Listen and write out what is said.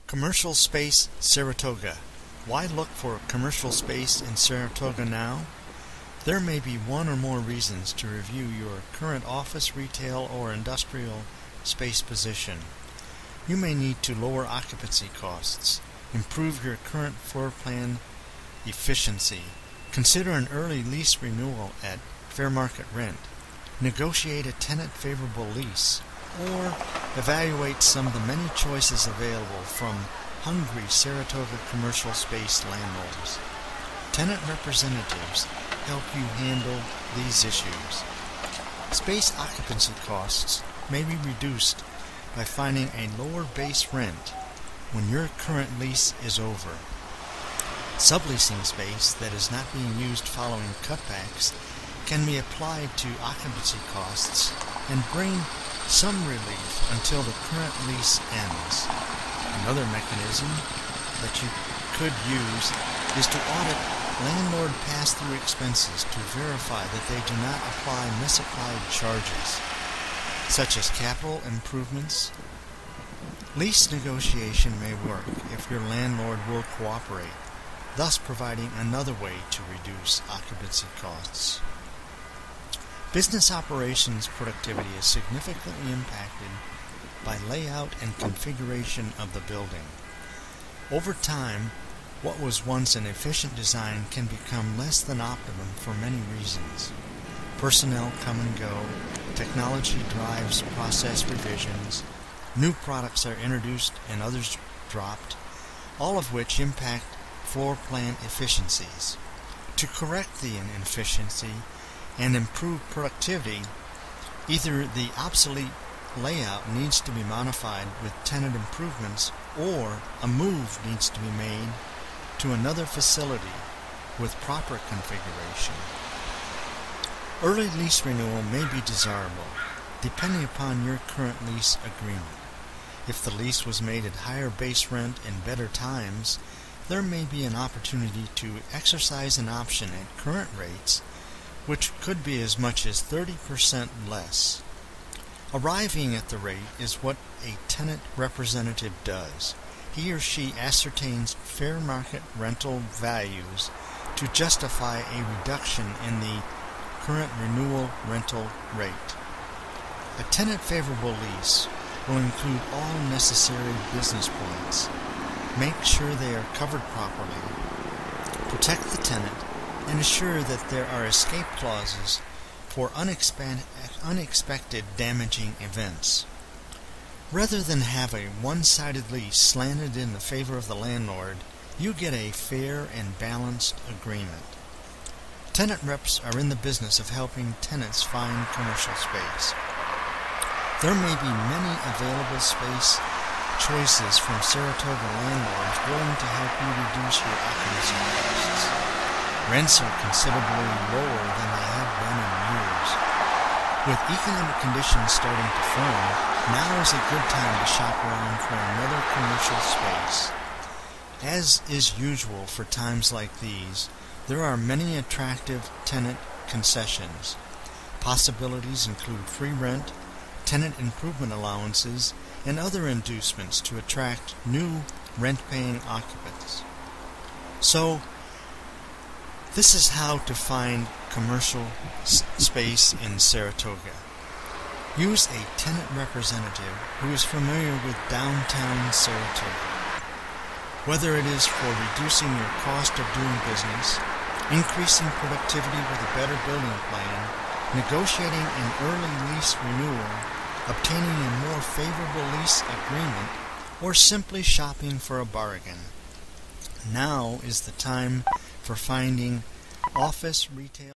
Commercial space, Saratoga. Why look for commercial space in Saratoga now? There may be one or more reasons to review your current office, retail, or industrial space position. You may need to lower occupancy costs, improve your current floor plan efficiency, consider an early lease renewal at fair market rent, negotiate a tenant-favorable lease, or evaluate some of the many choices available from hungry Saratoga commercial space landlords. Tenant representatives help you handle these issues. Space occupancy costs may be reduced by finding a lower base rent when your current lease is over. Subleasing space that is not being used following cutbacks can be applied to occupancy costs and bring some relief until the current lease ends. Another mechanism that you could use is to audit landlord pass-through expenses to verify that they do not apply misapplied charges, such as capital improvements. Lease negotiation may work if your landlord will cooperate, thus providing another way to reduce occupancy costs. Business operations productivity is significantly impacted by layout and configuration of the building. Over time, what was once an efficient design can become less than optimum for many reasons. Personnel come and go, technology drives process revisions, new products are introduced and others dropped, all of which impact floor plan efficiencies. To correct the inefficiency and improve productivity, either the obsolete layout needs to be modified with tenant improvements, or a move needs to be made to another facility with proper configuration. Early lease renewal may be desirable, depending upon your current lease agreement. If the lease was made at higher base rent in better times, there may be an opportunity to exercise an option at current rates, which could be as much as 30% less. Arriving at the rate is what a tenant representative does. He or she ascertains fair market rental values to justify a reduction in the current renewal rental rate. A tenant-favorable lease will include all necessary business points, make sure they are covered properly, protect the tenant, and assure that there are escape clauses for unexpected damaging events. Rather than have a one-sided lease slanted in the favor of the landlord, you get a fair and balanced agreement. Tenant reps are in the business of helping tenants find commercial space. There may be many available space choices from Saratoga landlords willing to help you reduce your occupancy costs. Rents are considerably lower than they have been in years. With economic conditions starting to firm, now is a good time to shop around for another commercial space. As is usual for times like these, there are many attractive tenant concessions. Possibilities include free rent, tenant improvement allowances, and other inducements to attract new rent-paying occupants. So, this is how to find commercial space in Saratoga. Use a tenant representative who is familiar with downtown Saratoga. Whether it is for reducing your cost of doing business, increasing productivity with a better building plan, negotiating an early lease renewal, obtaining a more favorable lease agreement, or simply shopping for a bargain. Now is the time for finding office, retail,